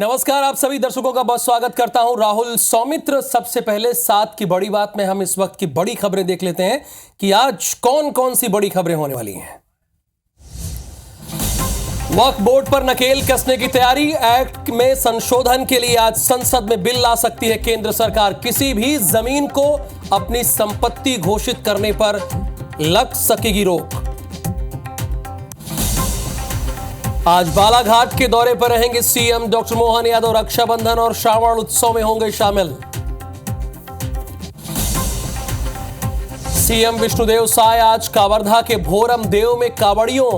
नमस्कार, आप सभी दर्शकों का बहुत स्वागत करता हूं। राहुल सौमित्र। सबसे पहले साथ की बड़ी बात में हम इस वक्त की बड़ी खबरें देख लेते हैं कि आज कौन कौन सी बड़ी खबरें होने वाली हैं। वक्फ बोर्ड पर नकेल कसने की तैयारी। एक्ट में संशोधन के लिए आज संसद में बिल ला सकती है केंद्र सरकार। किसी भी जमीन को अपनी संपत्ति घोषित करने पर लग सकेगी रोक। आज बालाघाट के दौरे पर रहेंगे सीएम डॉक्टर मोहन यादव। रक्षाबंधन और श्रावण उत्सव में होंगे शामिल। सीएम विष्णुदेव साय आज कावर्धा के भोरम देव में कावड़ियों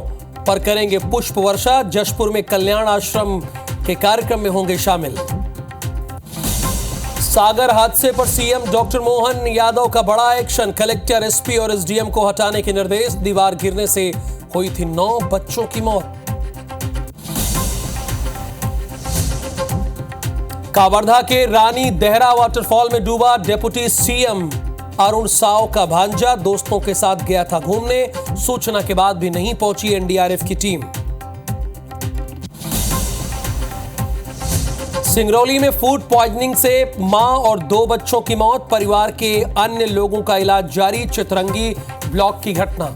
पर करेंगे पुष्प वर्षा। जशपुर में कल्याण आश्रम के कार्यक्रम में होंगे शामिल। सागर हादसे पर सीएम डॉक्टर मोहन यादव का बड़ा एक्शन। कलेक्टर, एसपी और एसडीएम को हटाने के निर्देश। दीवार गिरने से हुई थी 9 बच्चों की मौत। कावर्धा के रानी देहरा वाटरफॉल में डूबा डिप्टी सीएम अरुण साव का भांजा। दोस्तों के साथ गया था घूमने। सूचना के बाद भी नहीं पहुंची एनडीआरएफ की टीम। सिंगरौली में फूड पॉइजनिंग से मां और 2 बच्चों की मौत। परिवार के अन्य लोगों का इलाज जारी। चितरंगी ब्लॉक की घटना।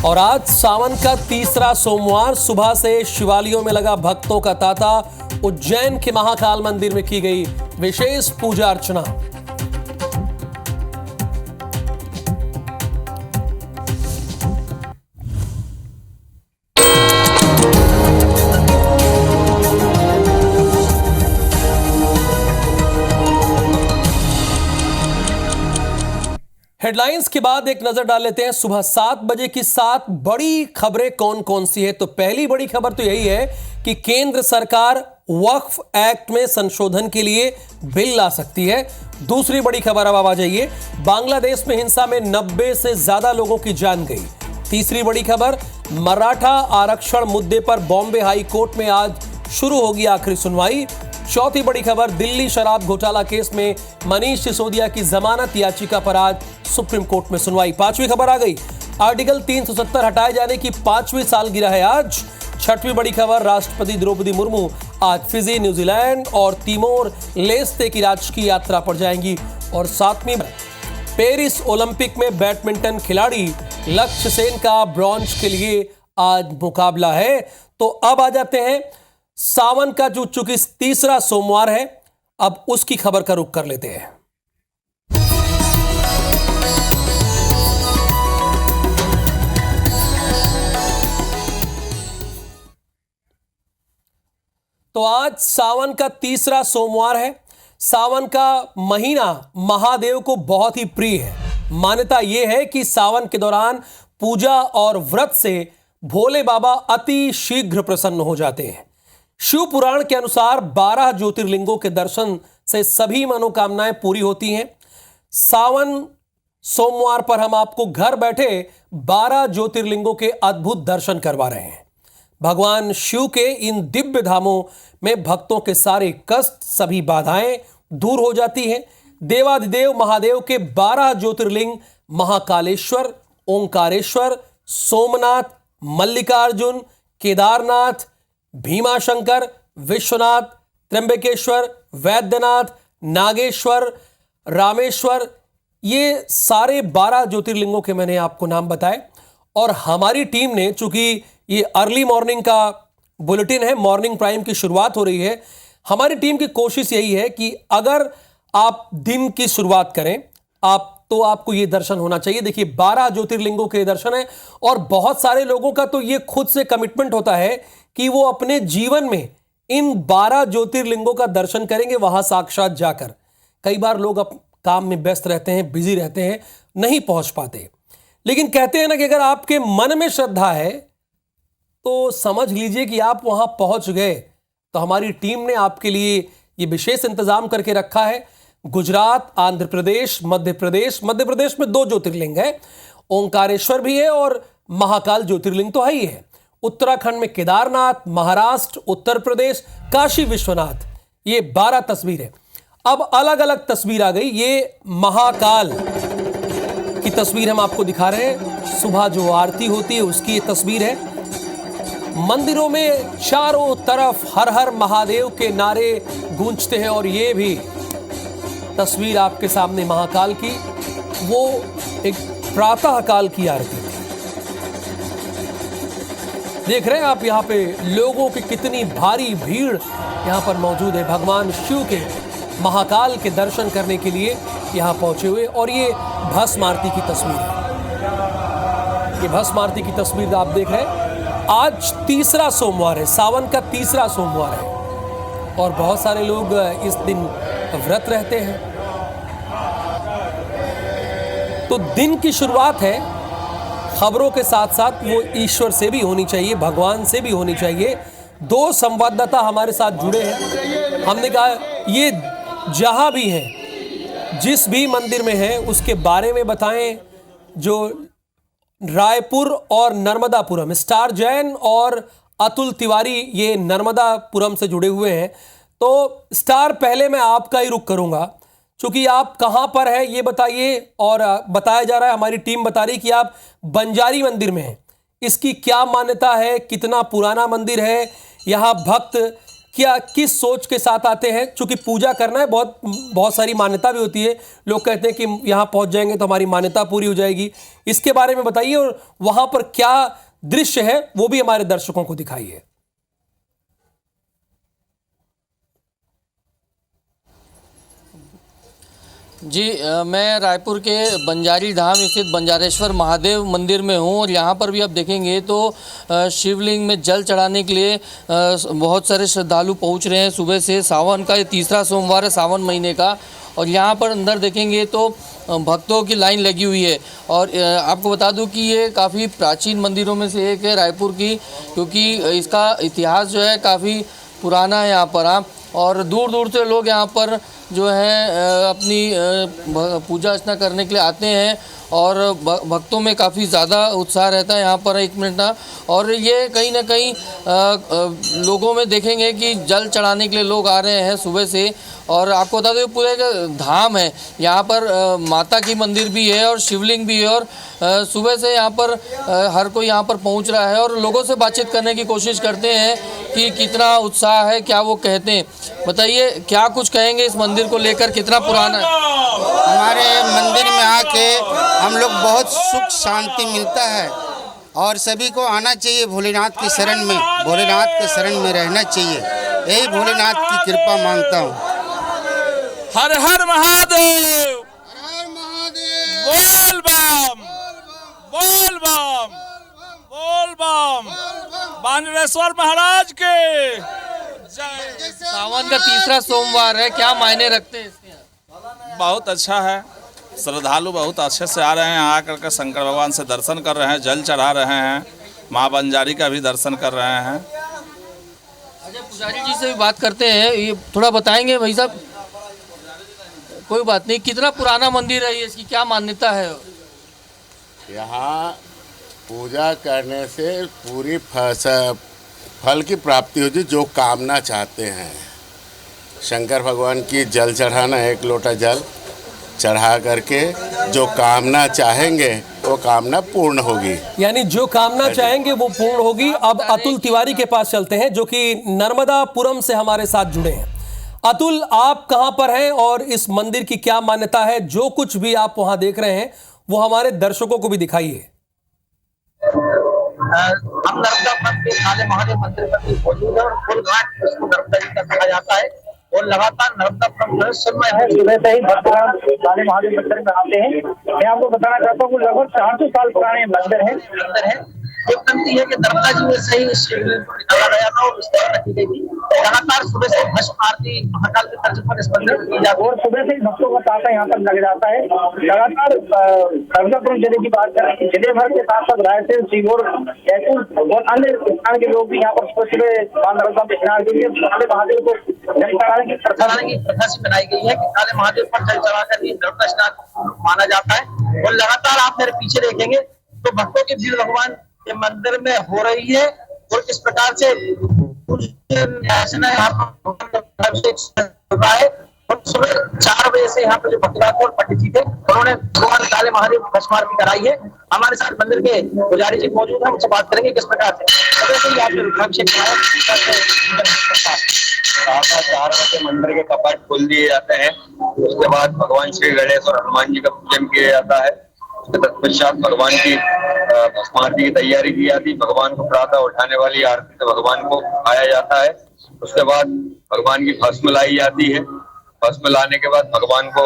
और आज सावन का तीसरा सोमवार। सुबह से शिवालयों में लगा भक्तों का तांता। उज्जैन के महाकाल मंदिर में की गई विशेष पूजा अर्चना। हेडलाइंस के बाद एक नजर डाल लेते हैं सुबह 7 बजे की 7 बड़ी खबरें कौन कौन सी है। तो पहली बड़ी खबर तो यही है कि केंद्र सरकार वक्फ एक्ट में संशोधन के लिए बिल ला सकती है। दूसरी बड़ी खबर अब आ जाइए, बांग्लादेश में हिंसा में 90 से ज्यादा लोगों की जान गई। तीसरी बड़ी खबर, मराठा आरक्षण मुद्दे पर बॉम्बे हाई कोर्ट में आज शुरू होगी आखिरी सुनवाई। चौथी बड़ी खबर, दिल्ली शराब घोटाला केस में मनीष सिसोदिया की जमानत याचिका पर आज सुप्रीम कोर्ट में सुनवाई। पांचवी खबर आ गई, आर्टिकल 370 हटाए जाने की 5वीं सालगिरह है आज। छठवीं बड़ी खबर, राष्ट्रपति द्रौपदी मुर्मू आज फिजी, न्यूजीलैंड और तिमोर लेस्ते की राजकीय यात्रा पर जाएंगी। और 7वीं, पेरिस ओलंपिक में बैडमिंटन खिलाड़ी लक्ष्य सेन का ब्रॉन्ज के लिए आज मुकाबला है। तो अब आ जाते हैं सावन का जो चूंकि तीसरा सोमवार है, अब उसकी खबर का रुख कर लेते हैं। तो आज सावन का तीसरा सोमवार है। सावन का महीना महादेव को बहुत ही प्रिय है। मान्यता यह है कि सावन के दौरान पूजा और व्रत से भोले बाबा अति शीघ्र प्रसन्न हो जाते हैं। शिव पुराण के अनुसार 12 ज्योतिर्लिंगों के दर्शन से सभी मनोकामनाएं पूरी होती हैं। सावन सोमवार पर हम आपको घर बैठे 12 ज्योतिर्लिंगों के अद्भुत दर्शन करवा रहे हैं। भगवान शिव के इन दिव्य धामों में भक्तों के सारे कष्ट, सभी बाधाएं दूर हो जाती हैं। देवाधिदेव महादेव के 12 ज्योतिर्लिंग महाकालेश्वर, ओंकारेश्वर, सोमनाथ, मल्लिकार्जुन, केदारनाथ, भीमाशंकर, विश्वनाथ, त्र्यंबकेश्वर, वैद्यनाथ, नागेश्वर, रामेश्वर, ये सारे 12 ज्योतिर्लिंगों के मैंने आपको नाम बताए। और हमारी टीम ने, चूंकि ये अर्ली मॉर्निंग का बुलेटिन है, मॉर्निंग प्राइम की शुरुआत हो रही है, हमारी टीम की कोशिश यही है कि अगर आप दिन की शुरुआत करें तो आपको ये दर्शन होना चाहिए। देखिए, 12 ज्योतिर्लिंगों के दर्शन है और बहुत सारे लोगों का तो ये खुद से कमिटमेंट होता है कि वो अपने जीवन में इन 12 ज्योतिर्लिंगों का दर्शन करेंगे वहां साक्षात जाकर। कई बार लोग अब काम में व्यस्त रहते हैं, बिजी रहते हैं, नहीं पहुंच पाते। लेकिन कहते हैं ना कि अगर आपके मन में श्रद्धा है तो समझ लीजिए कि आप वहां पहुंच गए। तो हमारी टीम ने आपके लिए ये विशेष इंतजाम करके रखा है। गुजरात, आंध्र प्रदेश, मध्य प्रदेश में 2 ज्योतिर्लिंग है, ओंकारेश्वर भी है और महाकाल ज्योतिर्लिंग तो है ही है। उत्तराखंड में केदारनाथ, महाराष्ट्र, उत्तर प्रदेश, काशी विश्वनाथ, ये 12 तस्वीर है। अब अलग अलग तस्वीर आ गई। ये महाकाल की तस्वीर हम आपको दिखा रहे हैं। सुबह जो आरती होती है उसकी ये तस्वीर है। मंदिरों में चारों तरफ हर हर महादेव के नारे गूंजते हैं। और ये भी तस्वीर आपके सामने महाकाल की, वो एक प्रातः काल की आरती थी। देख रहे हैं आप यहाँ पे लोगों की कितनी भारी भीड़ यहाँ पर मौजूद है, भगवान शिव के महाकाल के दर्शन करने के लिए यहाँ पहुंचे हुए। और ये भस्म आरती की तस्वीर है, ये भस्म आरती की तस्वीर आप देख रहे हैं। आज तीसरा सोमवार है, सावन का तीसरा सोमवार है और बहुत सारे लोग इस दिन व्रत रहते हैं। तो दिन की शुरुआत है खबरों के साथ साथ वो ईश्वर से भी होनी चाहिए, भगवान से भी होनी चाहिए। दो संवाददाता हमारे साथ जुड़े हैं। हमने कहा ये जहां भी है, जिस भी मंदिर में है, उसके बारे में बताएं। जो रायपुर और नर्मदापुरम, स्टार जैन और अतुल तिवारी ये नर्मदापुरम से जुड़े हुए हैं। तो स्टार, पहले मैं आपका ही रुख करूंगा, क्योंकि आप कहां पर है ये बताइए। और बताया जा रहा है, हमारी टीम बता रही कि आप बंजारी मंदिर में हैं। इसकी क्या मान्यता है, कितना पुराना मंदिर है, यहाँ भक्त क्या किस सोच के साथ आते हैं? क्योंकि पूजा करना है, बहुत सारी मान्यता भी होती है। लोग कहते हैं कि यहाँ पहुँच जाएंगे तो हमारी मान्यता पूरी हो जाएगी। इसके बारे में बताइए और वहाँ पर क्या दृश्य है वो भी हमारे दर्शकों को दिखाइए। जी, मैं रायपुर के बंजारी धाम स्थित बंजारेश्वर महादेव मंदिर में हूँ और यहाँ पर भी आप देखेंगे तो शिवलिंग में जल चढ़ाने के लिए बहुत सारे श्रद्धालु पहुँच रहे हैं सुबह से। सावन का ये तीसरा सोमवार है सावन महीने का, और यहाँ पर अंदर देखेंगे तो भक्तों की लाइन लगी हुई है। और आपको बता दूं कि ये काफ़ी प्राचीन मंदिरों में से एक है रायपुर की, क्योंकि इसका इतिहास जो है काफ़ी पुराना है यहाँ पर। आप और दूर दूर से लोग यहाँ पर जो है अपनी पूजा अर्चना करने के लिए आते हैं और भक्तों में काफ़ी ज़्यादा उत्साह रहता है यहाँ पर। एक मिनट ना, और ये कहीं ना कहीं लोगों में देखेंगे कि जल चढ़ाने के लिए लोग आ रहे हैं सुबह से। और आपको बता दें पूरे एक धाम है यहाँ पर, माता की मंदिर भी है और शिवलिंग भी है। और सुबह से यहाँ पर हर कोई यहाँ पर पहुँच रहा है और लोगों से बातचीत करने की कोशिश करते हैं कि कितना उत्साह है, क्या वो कहते हैं। बताइए क्या कुछ कहेंगे इस मंदिर को लेकर, कितना पुराना है? हमारे मंदिर में आके हम लोग बहुत सुख शांति मिलता है और सभी को आना चाहिए भोलेनाथ की शरण में, भोलेनाथ के शरण में रहना चाहिए। यही भोलेनाथ की कृपा मांगता हूँ। हर हर महादेव, हर महादेव, बोल बम, बोल बम, बोल बम, बंजारेश्वर महाराज के जय। सावन का तीसरा सोमवार है, क्या मायने रखते हैं इसके? बहुत अच्छा है, श्रद्धालु बहुत अच्छे से आ रहे हैं, यहाँ आकर के शंकर भगवान से दर्शन कर रहे हैं, जल चढ़ा रहे हैं, माँ बंजारी का भी दर्शन कर रहे हैं। अच्छा, पुजारी जी से भी बात करते हैं, ये थोड़ा बताएंगे भाई साहब? कोई बात नहीं, कितना पुराना मंदिर है ये, इसकी क्या मान्यता है? यहाँ पूजा करने से पूरी फल की प्राप्ति होती है, जो कामना चाहते हैं। शंकर भगवान की जल चढ़ाना, एक लोटा जल चढ़ा करके जो कामना चाहेंगे वो कामना पूर्ण होगी। यानी जो कामना चाहेंगे वो पूर्ण होगी। अब अतुल तिवारी के पास चलते हैं जो कि नर्मदापुरम से हमारे साथ जुड़े हैं। अतुल, आप कहां पर हैं और इस मंदिर की क्या मान्यता है? जो कुछ भी आप वहां देख रहे हैं वो हमारे दर्शकों को भी दिखाइए। हम नर्मदापुरम के काले महादेव मंदिर पर मौजूद है और फुल घाट इसको नर्मदा जी का कहा जाता है और लगातार नर्मदापुरम जो है समय है सुबह से ही भगवान काले महादेव मंदिर में आते हैं। मैं आपको बताना चाहता हूँ लगभग 400 साल पुराने मंदिर है। एक पंक्ति है कि नर्मदा जी में से ही शिवलिंग को निकाला गया था और उसकी रखी गई थी। लगातार सुबह से भस्म आरती महाकाल के तर्ज पर इस मंदिर में की जाती है और सुबह से ही भक्तों का तांता यहाँ पर लग जाता है। लगातार नर्मदापुरम जिले की बात करें कि जिले भर के साथ साथ रायसेन, सीहोर, जयपुर और अन्य स्थान के लोग भी यहाँ पर सुबह मां नर्मदा में स्नान के लिए काले महादेव को जल चढ़ाने की प्रथा से बनाई गई है कि काले महादेव पर जल चढ़ाकर ही नर्मदा स्नान माना जाता है। और लगातार आप मेरे पीछे देखेंगे तो भक्तों की भीड़ भगवान के मंदिर में हो रही है और किस प्रकार से और सुबह 4 बजे से यहाँ पर जो भक्तवान पंडित जी थे उन्होंने भगवान काले महादेव भस्म आरती कराई है। हमारे साथ मंदिर के पुजारी जी मौजूद हैं, उनसे बात करेंगे किस प्रकार से। प्रातः 4 बजे मंदिर के कपाट खोल दिए जाते हैं। उसके बाद भगवान श्री गणेश और हनुमान जी का पूजन किया जाता है। उसके तत्पश्चात भगवान की भस्मारती की तैयारी की जाती है। भगवान को प्रातः उठाने वाली आरती से भगवान को खाया जाता है। उसके बाद भगवान की भस्म लाई जाती है। भस्म लाने के बाद भगवान को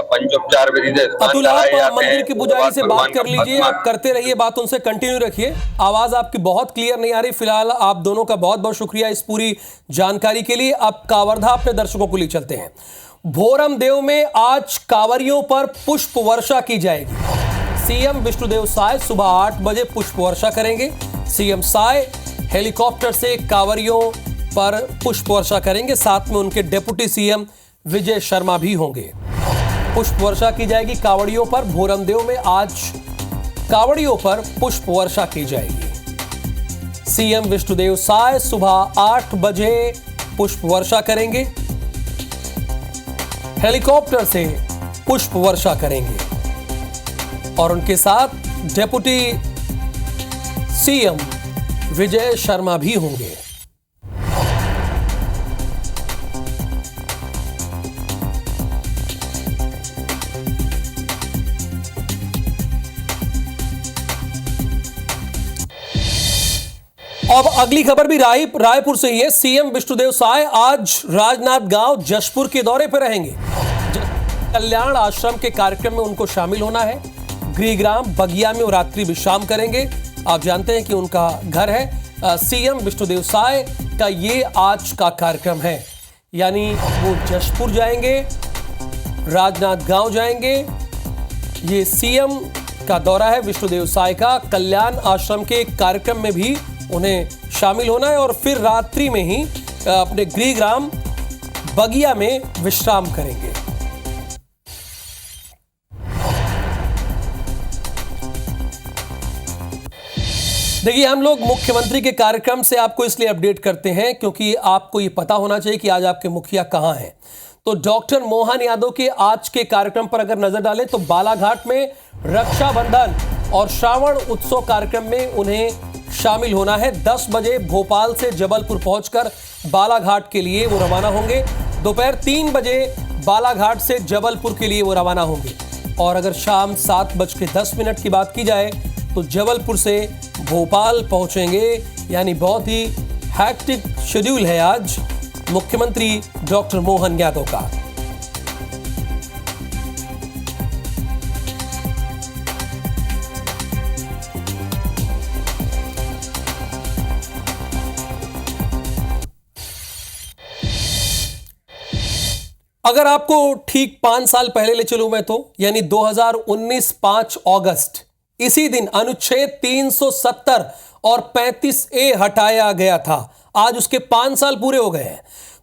पंचोपचार विधि से अतुल, आप मंदिर की पुजारी से बात कर लीजिए, आप करते रहिए बात, उनसे कंटिन्यू रखिए। आवाज आपकी बहुत क्लियर नहीं आ रही फिलहाल। आप दोनों का बहुत बहुत शुक्रिया इस पूरी जानकारी के लिए। अब कांवरधा अपने दर्शकों को लिए चलते हैं। भोरम देव में आज कांवरियों पर पुष्प वर्षा की जाएगी। सीएम विष्णुदेव साय सुबह 8 बजे पुष्प वर्षा करेंगे। सीएम साय हेलीकॉप्टर से कांवरियों पर पुष्प वर्षा करेंगे, साथ में उनके डिप्टी सीएम विजय शर्मा भी होंगे। पुष्प वर्षा की जाएगी कांवड़ियों पर। भोरम देव में आज कांवड़ियों पर पुष्प वर्षा की जाएगी। सीएम विष्णुदेव साय सुबह 8 बजे पुष्प वर्षा करेंगे, हेलीकॉप्टर से पुष्प वर्षा करेंगे और उनके साथ डिप्टी सीएम विजय शर्मा भी होंगे। अब अगली खबर भी रायपुर से ही है। सीएम विष्णुदेव साय आज राजनांदगांव जशपुर के दौरे पर रहेंगे। कल्याण आश्रम के कार्यक्रम में उनको शामिल होना है। गृहग्राम बगिया में वो रात्रि विश्राम करेंगे। आप जानते हैं कि उनका घर है। सीएम विष्णुदेव साय का ये आज का कार्यक्रम है, यानी वो जशपुर जाएंगे, राजनांदगांव जाएंगे। ये सीएम का दौरा है विष्णुदेव साय का। कल्याण आश्रम के कार्यक्रम में भी उन्हें शामिल होना है और फिर रात्रि में ही अपने गृहग्राम बगिया में विश्राम करेंगे। देखिए, हम लोग मुख्यमंत्री के कार्यक्रम से आपको इसलिए अपडेट करते हैं क्योंकि आपको ये पता होना चाहिए कि आज आपके मुखिया कहां हैं। तो डॉक्टर मोहन यादव के आज के कार्यक्रम पर अगर नजर डालें तो बालाघाट में रक्षाबंधन और श्रावण उत्सव कार्यक्रम में उन्हें शामिल होना है। 10 बजे भोपाल से जबलपुर पहुंचकर बालाघाट के लिए वो रवाना होंगे। दोपहर 3 बजे बालाघाट से जबलपुर के लिए वो रवाना होंगे और अगर शाम 7:10 की बात की जाए तो जबलपुर से भोपाल पहुंचेंगे। यानी बहुत ही हैक्टिक शेड्यूल है आज मुख्यमंत्री डॉक्टर मोहन यादव का। अगर आपको ठीक 5 साल पहले ले चलूं मैं तो, यानी 2019 5 अगस्त, इसी दिन अनुच्छेद 370 और 35A हटाया गया था। आज उसके 5 साल पूरे हो गए हैं।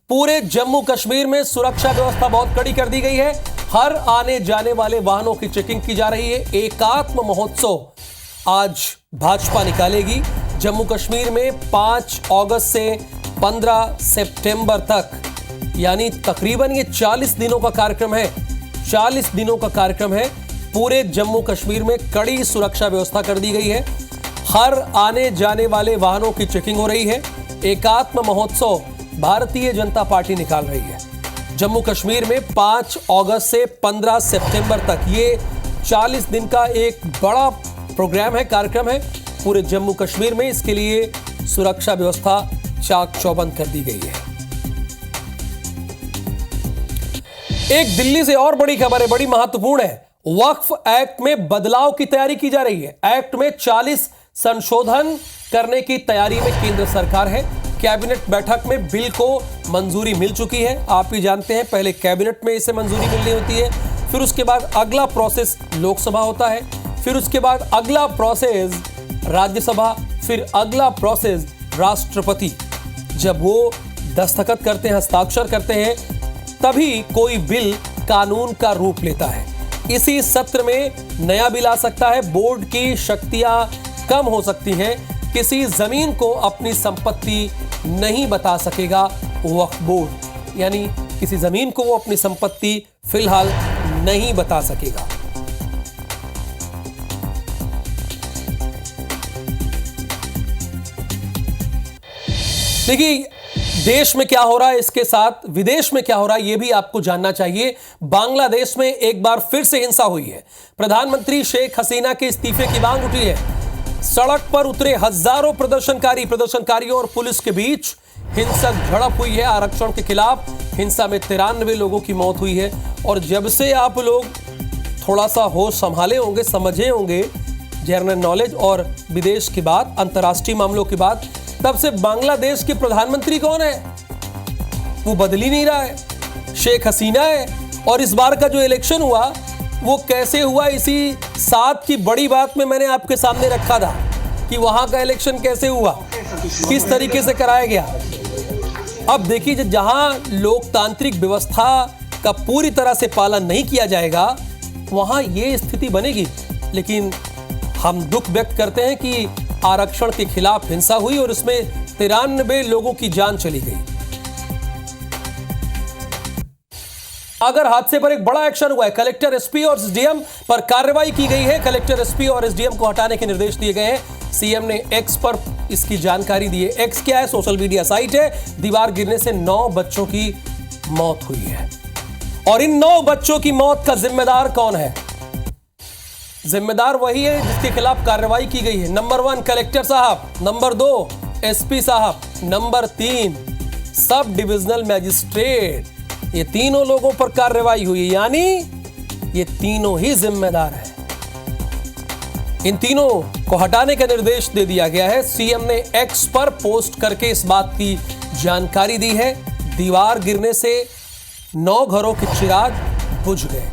पूरे जम्मू कश्मीर में सुरक्षा व्यवस्था बहुत कड़ी कर दी गई है। हर आने जाने वाले वाहनों की चेकिंग की जा रही है। एकात्म महोत्सव आज भाजपा निकालेगी जम्मू कश्मीर में 5 अगस्त से 15 सितंबर तक, यानी तकरीबन ये 40 दिनों का कार्यक्रम है। 40 दिनों का कार्यक्रम है। पूरे जम्मू कश्मीर में कड़ी सुरक्षा व्यवस्था कर दी गई है। हर आने जाने वाले वाहनों की चेकिंग हो रही है। एकात्म महोत्सव भारतीय जनता पार्टी निकाल रही है जम्मू कश्मीर में 5 अगस्त से 15 सितंबर तक। ये 40 दिन का एक बड़ा प्रोग्राम है, कार्यक्रम है पूरे जम्मू कश्मीर में। इसके लिए सुरक्षा व्यवस्था चाक चौबंद कर दी गई है। एक दिल्ली से और बड़ी खबर है, बड़ी महत्वपूर्ण है। वक्फ एक्ट में बदलाव की तैयारी की जा रही है। एक्ट में 40 संशोधन करने की तैयारी में केंद्र सरकार है। कैबिनेट बैठक में बिल को मंजूरी मिल चुकी है। आप ही जानते हैं पहले कैबिनेट में इसे मंजूरी मिलनी होती है, फिर उसके बाद अगला प्रोसेस लोकसभा होता है, फिर उसके बाद अगला प्रोसेस राज्यसभा, फिर अगला प्रोसेस राष्ट्रपति। जब वो दस्तखत करते हैं, हस्ताक्षर करते हैं, तभी कोई बिल कानून का रूप लेता है। इसी सत्र में नया बिल आ सकता है। बोर्ड की शक्तियां कम हो सकती हैं। किसी जमीन को अपनी संपत्ति नहीं बता सकेगा वक्फ बोर्ड, यानी किसी जमीन को वो अपनी संपत्ति फिलहाल नहीं बता सकेगा। देखिए, देश में क्या हो रहा है, इसके साथ विदेश में क्या हो रहा है, यह भी आपको जानना चाहिए। बांग्लादेश में एक बार फिर से हिंसा हुई है। प्रधानमंत्री शेख हसीना के इस्तीफे की मांग उठी है। सड़क पर उतरे हजारों प्रदर्शनकारियों और पुलिस के बीच हिंसक झड़प हुई है। आरक्षण के खिलाफ हिंसा में 93 लोगों की मौत हुई है। और जब से आप लोग थोड़ा सा होश संभाले होंगे, समझे होंगे जनरल नॉलेज और विदेश की बात, अंतर्राष्ट्रीय मामलों की बात, तब से बांग्लादेश के प्रधानमंत्री कौन है? वो बदल ही नहीं रहा है, शेख हसीना है। और इस बार का जो इलेक्शन हुआ वो कैसे हुआ, इसी साथ की बड़ी बात में मैंने आपके सामने रखा था कि वहां का इलेक्शन कैसे हुआ, किस तरीके से कराया गया। अब देखिए, जहां लोकतांत्रिक व्यवस्था का पूरी तरह से पालन नहीं किया जाएगा वहां ये स्थिति बनेगी। लेकिन हम दुख व्यक्त करते हैं कि आरक्षण के खिलाफ हिंसा हुई और इसमें 93 लोगों की जान चली गई। अगर हादसे पर एक बड़ा एक्शन हुआ है, कलेक्टर, एसपी और एसडीएम पर कार्रवाई की गई है। कलेक्टर, एसपी और एसडीएम को हटाने के निर्देश दिए गए हैं। सीएम ने एक्स पर इसकी जानकारी दी है। एक्स क्या है? सोशल मीडिया साइट है। दीवार गिरने से 9 बच्चों की मौत हुई है। और इन 9 बच्चों की मौत का जिम्मेदार कौन है? जिम्मेदार वही है जिसके खिलाफ कार्रवाई की गई है। नंबर 1 कलेक्टर साहब, नंबर 2 एसपी साहब, नंबर 3 सब डिविजनल मैजिस्ट्रेट। ये तीनों लोगों पर कार्रवाई हुई, यानी ये तीनों ही जिम्मेदार हैं। इन तीनों को हटाने का निर्देश दे दिया गया है। सीएम ने एक्स पर पोस्ट करके इस बात की जानकारी दी है। दीवार गिरने से 9 घरों के चिराग बुझ गए।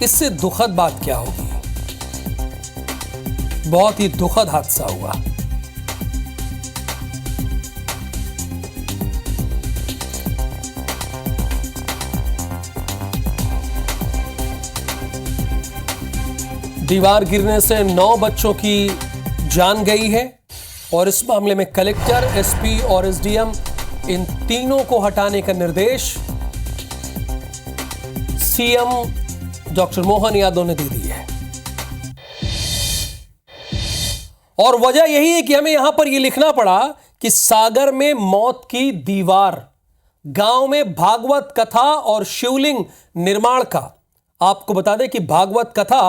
इससे दुखद बात क्या होगी? बहुत ही दुखद हादसा हुआ। दीवार गिरने से 9 बच्चों की जान गई है और इस मामले में कलेक्टर, एसपी और एसडीएम इन तीनों को हटाने का निर्देश सीएम डॉक्टर मोहन यादव ने दे दी है। और वजह यही है कि हमें यहां पर यह लिखना पड़ा कि सागर में मौत की दीवार, गांव में भागवत कथा और शिवलिंग निर्माण का, आपको बता दें कि भागवत कथा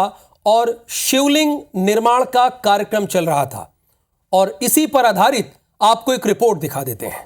और शिवलिंग निर्माण का कार्यक्रम चल रहा था और इसी पर आधारित आपको एक रिपोर्ट दिखा देते हैं।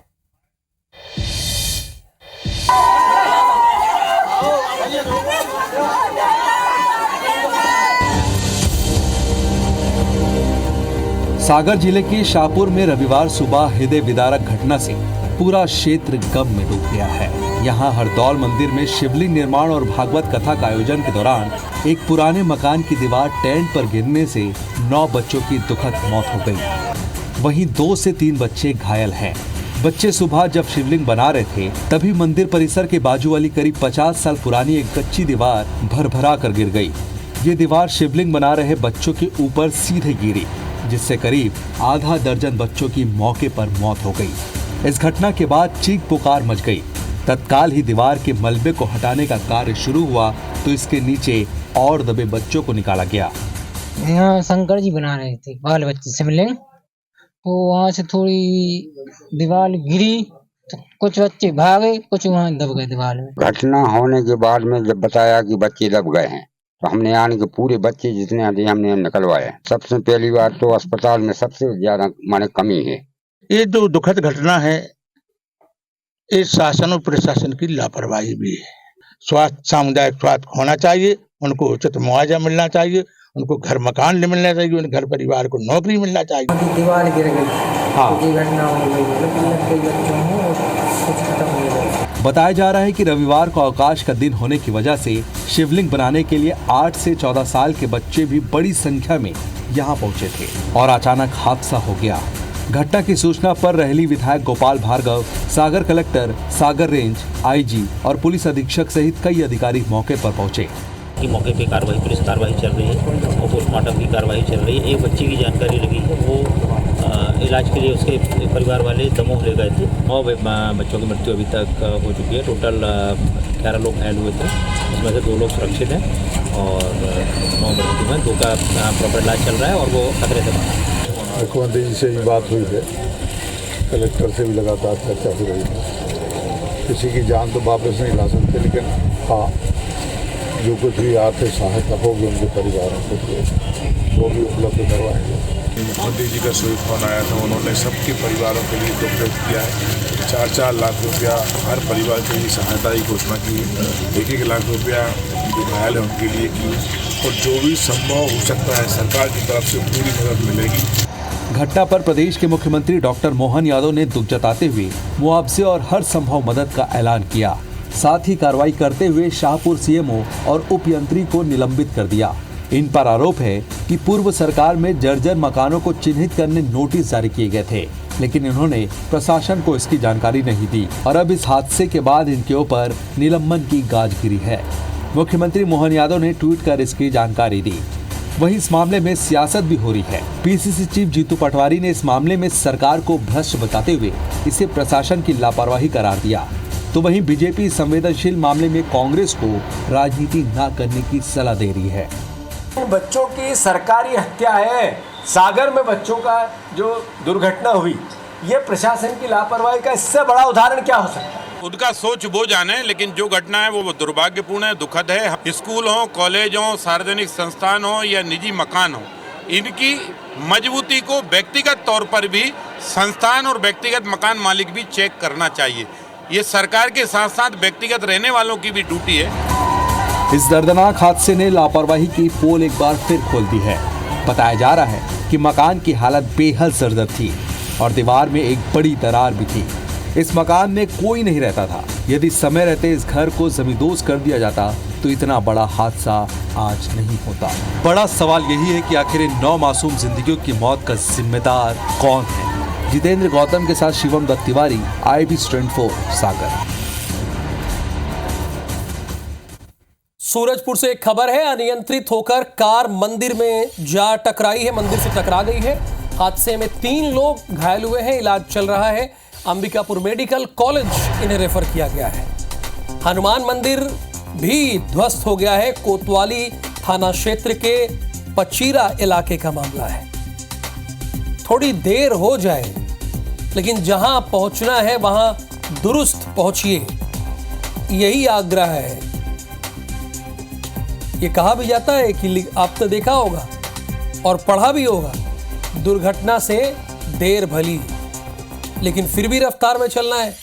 सागर जिले के शाहपुर में रविवार सुबह हृदय विदारक घटना से पूरा क्षेत्र गम में डूब गया है। यहाँ हरदौल मंदिर में शिवलिंग निर्माण और भागवत कथा का आयोजन के दौरान एक पुराने मकान की दीवार टेंट पर गिरने से 9 बच्चों की दुखद मौत हो गई। वहीं 2 से 3 बच्चे घायल हैं। बच्चे सुबह जब शिवलिंग बना रहे थे तभी मंदिर परिसर के बाजू वाली करीब 50 साल पुरानी एक कच्ची दीवार भरभरा कर गिर गई। ये दीवार शिवलिंग बना रहे बच्चों के ऊपर सीधे गिरी, जिससे करीब आधा दर्जन बच्चों की मौके पर मौत हो गई। इस घटना के बाद चीख पुकार मच गई। तत्काल ही दीवार के मलबे को हटाने का कार्य शुरू हुआ तो इसके नीचे और दबे बच्चों को निकाला गया। यहाँ शंकर जी बना रहे थे बाल बच्चे शिवलिंग, तो वहाँ से थोड़ी दीवार गिरी तो कुछ बच्चे भागे, कुछ वहाँ दब गए दीवार में। घटना होने के बाद में जब बताया कि बच्चे दब गए हैं तो हमने आने के पूरे बच्चे जितने थे हमने निकलवाए। सबसे पहली बार तो अस्पताल में सबसे ज्यादा माने कमी है। ये जो दुखद घटना है ये शासन और प्रशासन की लापरवाही भी है। स्वास्थ्य, सामुदायिक स्वास्थ्य होना चाहिए, उनको उचित मुआवजा मिलना चाहिए, उनको घर मकान मिलना चाहिए, उनके घर परिवार को नौकरी मिलना चाहिए। दीवार गिर गई, ये घटना हो गई, कई बच्चों को कुछ खत्म हो गया। बताया जा रहा है कि रविवार को अवकाश का दिन होने की वजह से शिवलिंग बनाने के लिए 8 से 14 साल के बच्चे भी बड़ी संख्या में यहाँ पहुँचे थे और अचानक हादसा हो गया। घटना की सूचना पर रहली विधायक गोपाल भार्गव, सागर कलेक्टर, सागर रेंज आईजी और पुलिस अधीक्षक सहित कई अधिकारी मौके पर पहुंचे। की मौके पे कार्रवाई, पुलिस कार्रवाई चल रही है और पोस्टमार्टम की कार्रवाई चल रही है। एक बच्ची की जानकारी लगी है, वो इलाज के लिए उसके परिवार वाले दमोह ले गए थे। 9 बच्चों की मृत्यु अभी तक हो चुकी है। टोटल 11 लोग घायल हुए थे, उसमें से 2 लोग सुरक्षित हैं और 9 मृत्यु हैं। 2 का प्रॉपर इलाज चल रहा है और वो खतरे से बाहर। मुख्यमंत्री जी से ये बात हुई है कलेक्टर से भी लगातार चर्चा हो रही है। किसी की जान तो वापस नहीं ला सकते, लेकिन हाँ, जो कुछ भी आर्थिक सहायता होगी उनके परिवारों को वो भी उपलब्ध करवाएंगे। मोदी जी का स्वीट फोन आया था, उन्होंने सबके परिवारों के लिए दुख व्यक्त किया है। 4-4 लाख रुपया हर परिवार के लिए सहायता की घोषणा की, 1-1 लाख रुपया जो घायल है उनके लिए की, और जो भी संभव हो सकता है सरकार की तरफ से पूरी मदद मिलेगी। घटना पर प्रदेश के मुख्यमंत्री डॉक्टर मोहन यादव ने दुख जताते हुए मुआवजे और हर संभव मदद का ऐलान किया। साथ ही कार्रवाई करते हुए शाहपुर सीएमओ और उप यंत्री को निलंबित कर दिया। इन पर आरोप है कि पूर्व सरकार में जर्जर मकानों को चिन्हित करने नोटिस जारी किए गए थे, लेकिन इन्होंने प्रशासन को इसकी जानकारी नहीं दी और अब इस हादसे के बाद इनके ऊपर निलंबन की गाज गिरी है। मुख्यमंत्री मोहन यादव ने ट्वीट कर इसकी जानकारी दी। वहीं इस मामले में सियासत भी हो रही है। पीसीसी चीफ जीतू पटवारी ने इस मामले में सरकार को भ्रष्ट बताते हुए इसे प्रशासन की लापरवाही करार दिया। तो वहीं बीजेपी संवेदनशील मामले में कांग्रेस को राजनीति न करने की सलाह दे रही है। बच्चों की सरकारी हत्या है, सागर में बच्चों का जो दुर्घटना हुई, ये प्रशासन की लापरवाही का इससे बड़ा उदाहरण क्या हो सकता है? उनका सोच वो जाने, लेकिन जो घटना है वो दुर्भाग्यपूर्ण है, दुखद है। स्कूल हो, कॉलेज हो, सार्वजनिक संस्थान हो या निजी मकान हो, इनकी मजबूती को व्यक्तिगत तौर पर भी संस्थान और व्यक्तिगत मकान मालिक भी चेक करना चाहिए। ये सरकार के साथ साथ व्यक्तिगत रहने वालों की भी ड्यूटी है। इस दर्दनाक हादसे ने लापरवाही की पोल एक बार फिर खोल दी है। बताया जा रहा है कि मकान की हालत बेहद जर्जर थी और दीवार में एक बड़ी दरार भी थी। इस मकान में कोई नहीं रहता था। यदि समय रहते इस घर को जमींदोज कर दिया जाता तो इतना बड़ा हादसा आज नहीं होता। बड़ा सवाल यही है कि आखिर इन 9 मासूम जिंदगियों की मौत का जिम्मेदार कौन है? जितेंद्र गौतम के साथ शिवम दत्त तिवारी, IB स्टैंड 4 सागर। सूरजपुर से एक खबर है। अनियंत्रित होकर कार मंदिर में जा टकराई है, मंदिर से टकरा गई है। हादसे में 3 लोग घायल हुए हैं, इलाज चल रहा है। अंबिकापुर मेडिकल कॉलेज इन्हें रेफर किया गया है। हनुमान मंदिर भी ध्वस्त हो गया है। कोतवाली थाना क्षेत्र के पचीरा इलाके का मामला है। थोड़ी देर हो जाए, लेकिन जहां पहुंचना है वहां दुरुस्त पहुंचिए, यही आग्रह है। ये कहा भी जाता है कि आप तो देखा होगा और पढ़ा भी होगा, दुर्घटना से देर भली, लेकिन फिर भी रफ्तार में चलना है।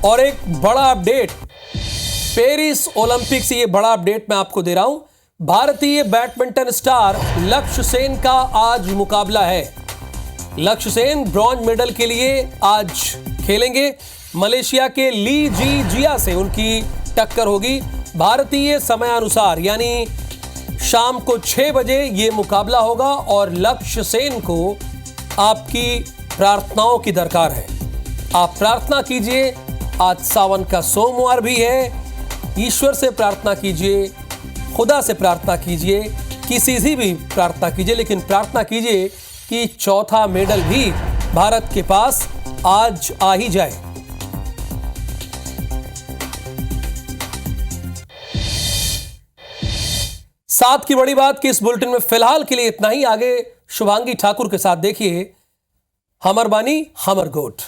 और एक बड़ा अपडेट, पेरिस ओलंपिक से ये बड़ा अपडेट मैं आपको दे रहा हूं। भारतीय बैडमिंटन स्टार लक्ष्य सेन का आज मुकाबला है। लक्ष्य सेन ब्रॉन्ज मेडल के लिए आज खेलेंगे। मलेशिया के ली जी जिया से उनकी टक्कर होगी। भारतीय समयानुसार यानी शाम को 6 बजे ये मुकाबला होगा और लक्ष्य सेन को आपकी प्रार्थनाओं की दरकार है। आप प्रार्थना कीजिए। आज सावन का सोमवार भी है। ईश्वर से प्रार्थना कीजिए, खुदा से प्रार्थना कीजिए, किसी से भी प्रार्थना कीजिए, लेकिन प्रार्थना कीजिए कि चौथा मेडल भी भारत के पास आज आ ही जाए। साथ की बड़ी बात कि इस बुलेटिन में फिलहाल के लिए इतना ही। आगे शुभांगी ठाकुर के साथ देखिए हमर बानी हमर गोठ।